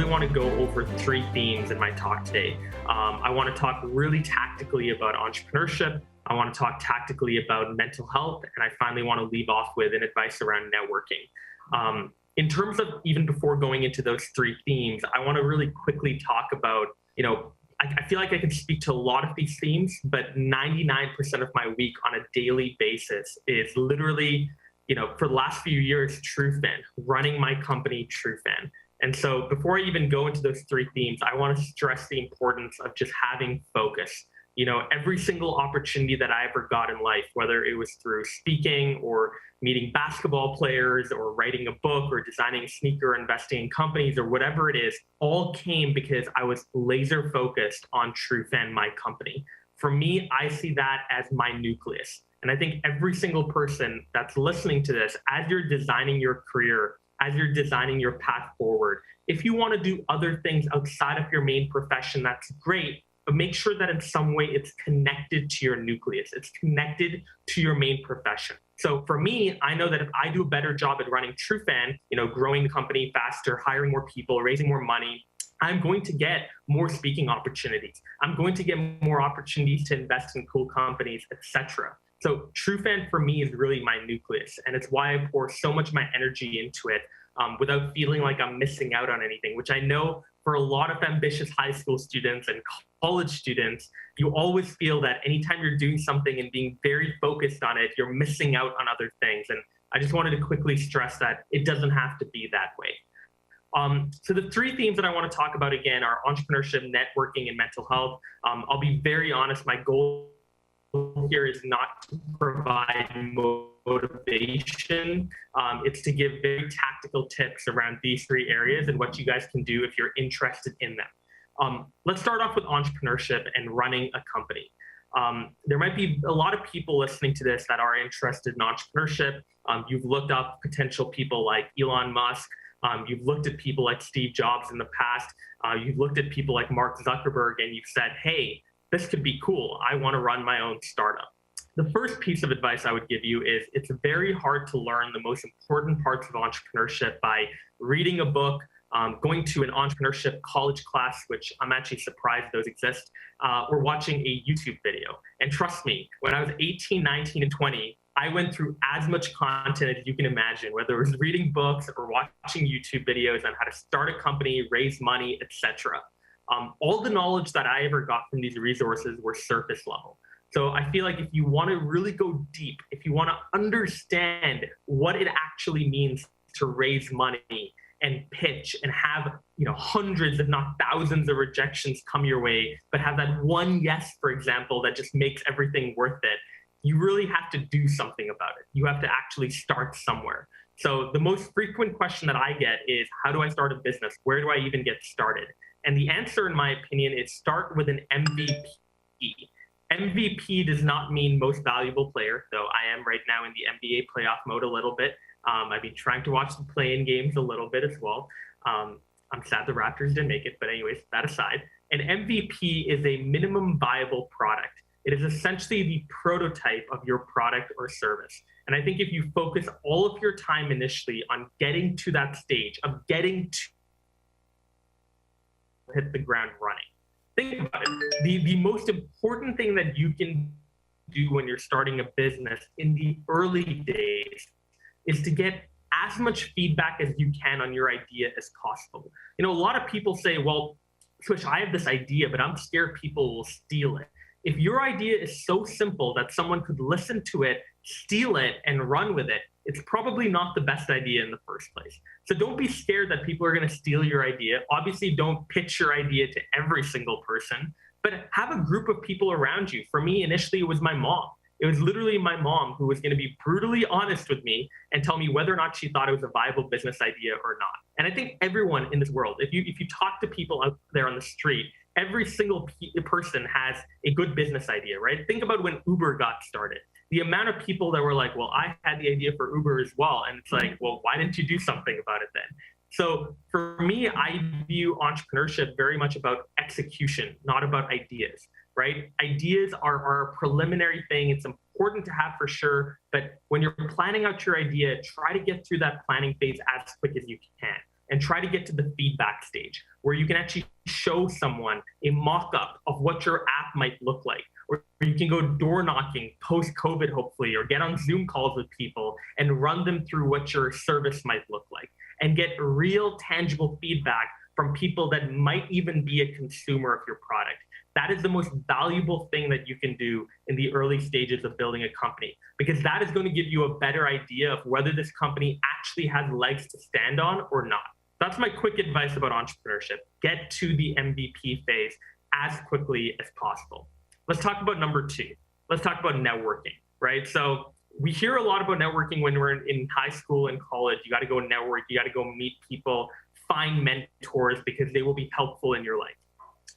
want to go over three themes in my talk today. I want to talk really tactically about entrepreneurship. I want to talk tactically about mental health. And I finally want to leave off with an advice around networking. In terms of even before going into those three themes, I want to really quickly talk about, I feel like I can speak to a lot of these themes, but 99% of my week on a daily basis is literally, for the last few years, TrueFan, running my company TrueFan. And so before I even go into those three themes, I want to stress the importance of just having focus. Every single opportunity that I ever got in life, whether it was through speaking or meeting basketball players or writing a book or designing a sneaker, investing in companies or whatever it is, all came because I was laser focused on TrueFan, my company. For me, I see that as my nucleus. And I think every single person that's listening to this, as you're designing your career, as you're designing your path forward, if you want to do other things outside of your main profession, that's great. But make sure that in some way it's connected to your nucleus. It's connected to your main profession. So for me, I know that if I do a better job at running TrueFan, growing the company faster, hiring more people, raising more money, I'm going to get more speaking opportunities. I'm going to get more opportunities to invest in cool companies, etc. So TrueFan for me is really my nucleus, and it's why I pour so much of my energy into it without feeling like I'm missing out on anything, which I know for a lot of ambitious high school students and college students, you always feel that anytime you're doing something and being very focused on it, you're missing out on other things. And I just wanted to quickly stress that it doesn't have to be that way. So the three themes that I want to talk about again are entrepreneurship, networking, and mental health. I'll be very honest, my goal here is not to provide motivation. It's to give very tactical tips around these three areas and what you guys can do if you're interested in them. Let's start off with entrepreneurship and running a company. There might be a lot of people listening to this that are interested in entrepreneurship. You've looked up potential people like Elon Musk. You've looked at people like Steve Jobs in the past. You've looked at people like Mark Zuckerberg, and you've said, hey, this could be cool. I want to run my own startup. The first piece of advice I would give you is it's very hard to learn the most important parts of entrepreneurship by reading a book, going to an entrepreneurship college class, which I'm actually surprised those exist, or watching a YouTube video. And trust me, when I was 18, 19, and 20, I went through as much content as you can imagine, whether it was reading books or watching YouTube videos on how to start a company, raise money, etc. All the knowledge that I ever got from these resources were surface level. So I feel like if you want to really go deep, if you want to understand what it actually means to raise money and pitch and have hundreds, if not thousands of rejections come your way, but have that one yes, for example, that just makes everything worth it, you really have to do something about it. You have to actually start somewhere. So the most frequent question that I get is, how do I start a business? Where do I even get started? And the answer, in my opinion, is start with an MVP. MVP does not mean most valuable player, though I am right now in the NBA playoff mode a little bit. I've been trying to watch the play-in games a little bit as well. I'm sad the Raptors didn't make it, but anyways, that aside, an MVP is a minimum viable product. It is essentially the prototype of your product or service. And I think if you focus all of your time initially on getting to that stage, of getting to hit the ground running. Think about it. The most important thing that you can do when you're starting a business in the early days is to get as much feedback as you can on your idea as possible. A lot of people say, well, Swish, I have this idea, but I'm scared people will steal it. If your idea is so simple that someone could listen to it, steal it, and run with it, it's probably not the best idea in the first place. So don't be scared that people are going to steal your idea. Obviously, don't pitch your idea to every single person, but have a group of people around you. For me, initially, it was my mom. It was literally my mom who was going to be brutally honest with me and tell me whether or not she thought it was a viable business idea or not. And I think everyone in this world, if you talk to people out there on the street, every single person has a good business idea, right? Think about when Uber got started. The amount of people that were like, well, I had the idea for Uber as well. And it's like, well, why didn't you do something about it then? So for me, I view entrepreneurship very much about execution, not about ideas, right? Ideas are a preliminary thing. It's important to have for sure. But when you're planning out your idea, try to get through that planning phase as quick as you can. and try to get to the feedback stage where you can actually show someone a mock-up of what your app might look like. Or you can go door knocking post-COVID, hopefully, or get on Zoom calls with people and run them through what your service might look like and get real tangible feedback from people that might even be a consumer of your product. That is the most valuable thing that you can do in the early stages of building a company, because that is going to give you a better idea of whether this company actually has legs to stand on or not. That's my quick advice about entrepreneurship. Get to the MVP phase as quickly as possible. Let's talk about number 2. Let's talk about networking, right? So we hear a lot about networking when we're in high school and college. You got to go network, you got to go meet people, find mentors because they will be helpful in your life.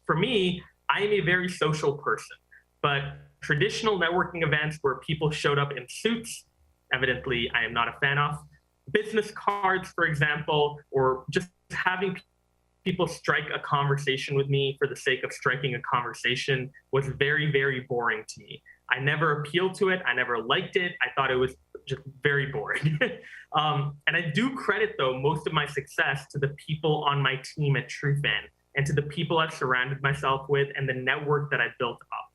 For me, I am a very social person, but traditional networking events where people showed up in suits, evidently I am not a fan of. Business cards, for example, or just having people strike a conversation with me for the sake of striking a conversation was very, very boring to me. I never appealed to it. I never liked it. I thought it was just very boring. And I do credit, though, most of my success to the people on my team at TrueFan and to the people I've surrounded myself with and the network that I built up.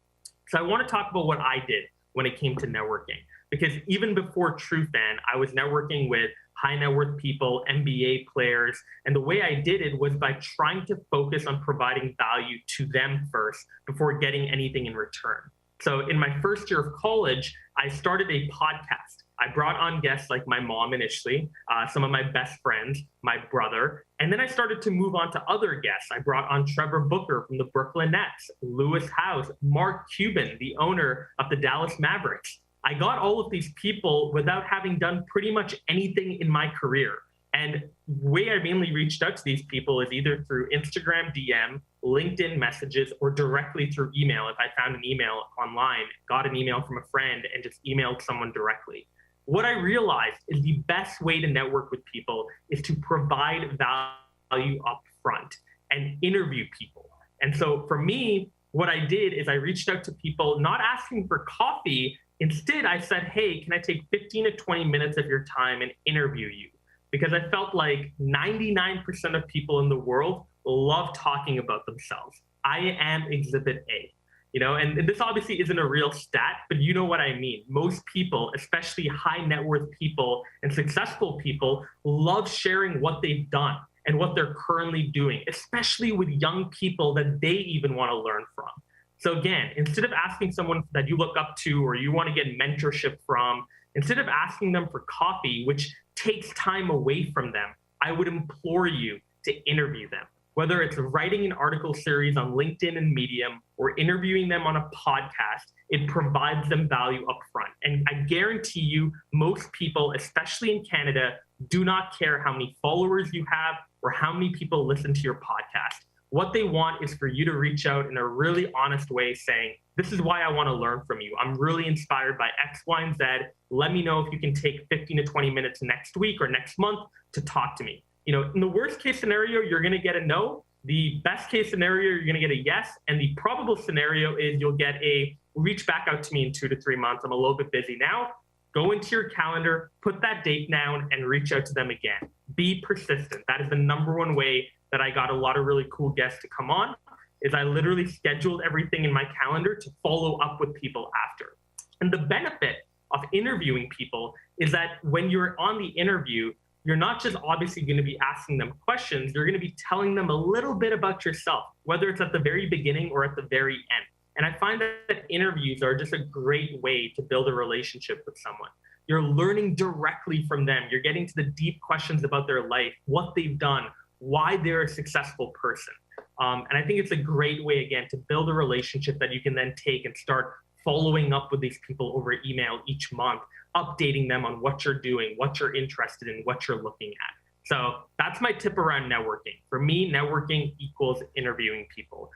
So I want to talk about what I did when it came to networking, because even before TrueFan, I was networking with high net worth people, MBA players. And the way I did it was by trying to focus on providing value to them first before getting anything in return. So in my first year of college, I started a podcast. I brought on guests like my mom initially, some of my best friends, my brother, and then I started to move on to other guests. I brought on Trevor Booker from the Brooklyn Nets, Lewis Howes, Mark Cuban, the owner of the Dallas Mavericks. I got all of these people without having done pretty much anything in my career. And the way I mainly reached out to these people is either through Instagram DM, LinkedIn messages, or directly through email. If I found an email online, got an email from a friend, and just emailed someone directly. What I realized is the best way to network with people is to provide value up front and interview people. And so for me, what I did is I reached out to people not asking for coffee. Instead, I said, hey, can I take 15 to 20 minutes of your time and interview you? Because I felt like 99% of people in the world love talking about themselves. I am exhibit A, and this obviously isn't a real stat, but you know what I mean. Most people, especially high net worth people and successful people, love sharing what they've done and what they're currently doing, especially with young people that they even want to learn from. So again, instead of asking someone that you look up to or you want to get mentorship from, instead of asking them for coffee, which takes time away from them, I would implore you to interview them. Whether it's writing an article series on LinkedIn and Medium or interviewing them on a podcast, it provides them value up front. And I guarantee you, most people, especially in Canada, do not care how many followers you have or how many people listen to your podcast. What they want is for you to reach out in a really honest way saying, this is why I want to learn from you. I'm really inspired by X, Y, and Z. Let me know if you can take 15 to 20 minutes next week or next month to talk to me. In the worst case scenario, you're going to get a no. The best case scenario, you're going to get a yes. And the probable scenario is you'll get a reach back out to me in 2 to 3 months. I'm a little bit busy now. Go into your calendar, put that date down, and reach out to them again. Be persistent. That is the number one way that I got a lot of really cool guests to come on, is I literally scheduled everything in my calendar to follow up with people after. And the benefit of interviewing people is that when you're on the interview, you're not just obviously going to be asking them questions, you're going to be telling them a little bit about yourself, whether it's at the very beginning or at the very end. And I find that interviews are just a great way to build a relationship with someone. You're learning directly from them. You're getting to the deep questions about their life, what they've done, why they're a successful person. And I think it's a great way, again, to build a relationship that you can then take and start following up with these people over email each month, updating them on what you're doing, what you're interested in, what you're looking at. So that's my tip around networking. For me, networking equals interviewing people.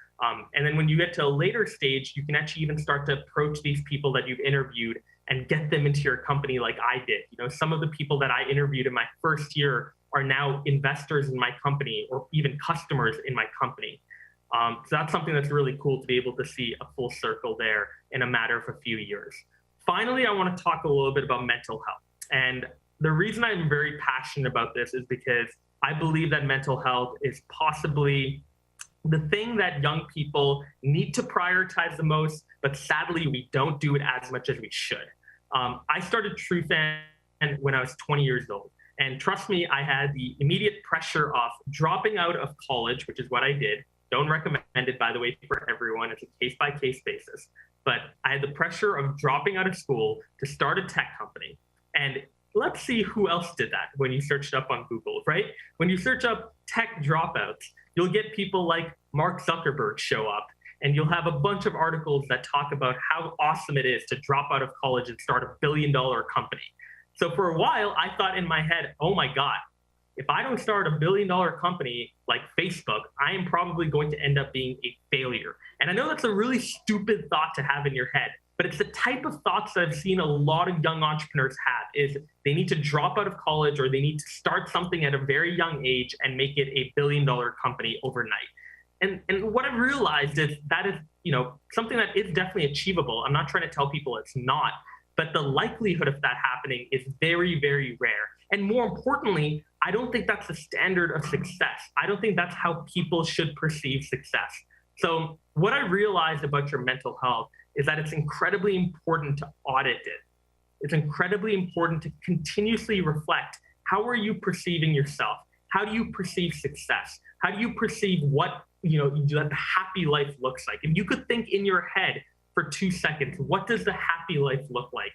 And then when you get to a later stage, you can actually even start to approach these people that you've interviewed and get them into your company like I did. Some of the people that I interviewed in my first year are now investors in my company or even customers in my company. So that's something that's really cool to be able to see a full circle there in a matter of a few years. Finally, I want to talk a little bit about mental health. And the reason I'm very passionate about this is because I believe that mental health is possibly the thing that young people need to prioritize the most, but sadly, we don't do it as much as we should. I started TrueFan when I was 20 years old. And trust me, I had the immediate pressure of dropping out of college, which is what I did. Don't recommend it, by the way, for everyone. It's a case by case basis. But I had the pressure of dropping out of school to start a tech company. And let's see who else did that when you searched up on Google, right? When you search up tech dropouts, you'll get people like Mark Zuckerberg show up, and you'll have a bunch of articles that talk about how awesome it is to drop out of college and start $1 billion company. So for a while, I thought in my head, oh my God, if I don't start $1 billion company like Facebook, I am probably going to end up being a failure. And I know that's a really stupid thought to have in your head, but it's the type of thoughts that I've seen a lot of young entrepreneurs have is they need to drop out of college or they need to start something at a very young age and make it $1 billion company overnight. And what I've realized is that is, something that is definitely achievable. I'm not trying to tell people it's not, but the likelihood of that happening is very, very rare. And more importantly, I don't think that's the standard of success. I don't think that's how people should perceive success. So what I realized about your mental health is that it's incredibly important to audit it. It's incredibly important to continuously reflect, how are you perceiving yourself? How do you perceive success? How do you perceive what that the happy life looks like? If you could think in your head for 2 seconds, what does the happy life look like?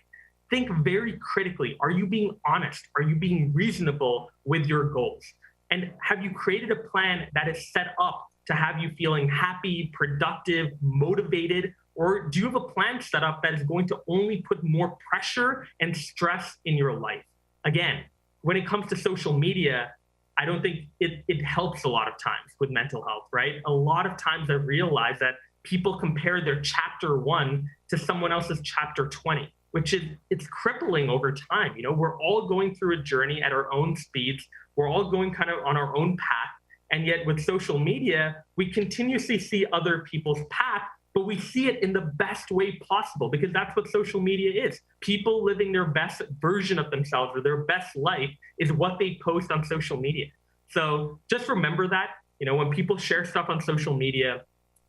Think very critically. Are you being honest? Are you being reasonable with your goals? And have you created a plan that is set up to have you feeling happy, productive, motivated? Or do you have a plan set up that is going to only put more pressure and stress in your life? Again, when it comes to social media, I don't think it helps a lot of times with mental health, right? A lot of times I've realized that people compare their chapter 1 to someone else's chapter 20, which is, it's crippling over time. We're all going through a journey at our own speeds. We're all going kind of on our own path. And yet with social media, we continuously see other people's path, but we see it in the best way possible because that's what social media is. People living their best version of themselves or their best life is what they post on social media. So just remember that, when people share stuff on social media,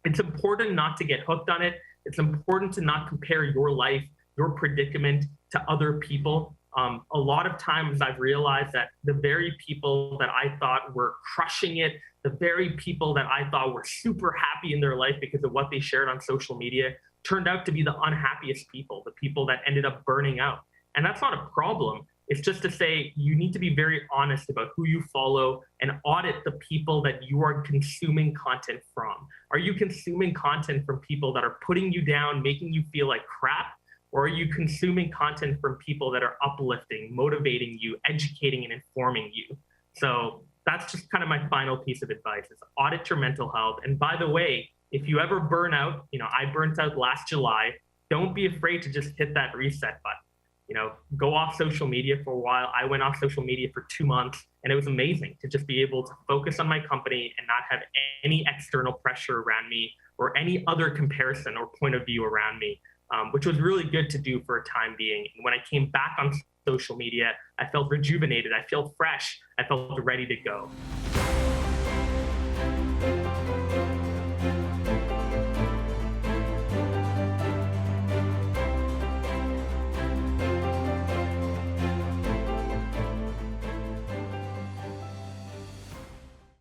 it's important not to get hooked on it. It's important to not compare your life, your predicament to other people. A lot of times I've realized that the very people that I thought were crushing it, the very people that I thought were super happy in their life because of what they shared on social media turned out to be the unhappiest people, the people that ended up burning out. And that's not a problem. It's just to say you need to be very honest about who you follow and audit the people that you are consuming content from. Are you consuming content from people that are putting you down, making you feel like crap? Or are you consuming content from people that are uplifting, motivating you, educating and informing you? So that's just kind of my final piece of advice is audit your mental health. And by the way, if you ever burn out, I burnt out last July, don't be afraid to just hit that reset button. Go off social media for a while. I went off social media for 2 months and it was amazing to just be able to focus on my company and not have any external pressure around me or any other comparison or point of view around me. Which was really good to do for a time being. And when I came back on social media, I felt rejuvenated, I felt fresh, I felt ready to go.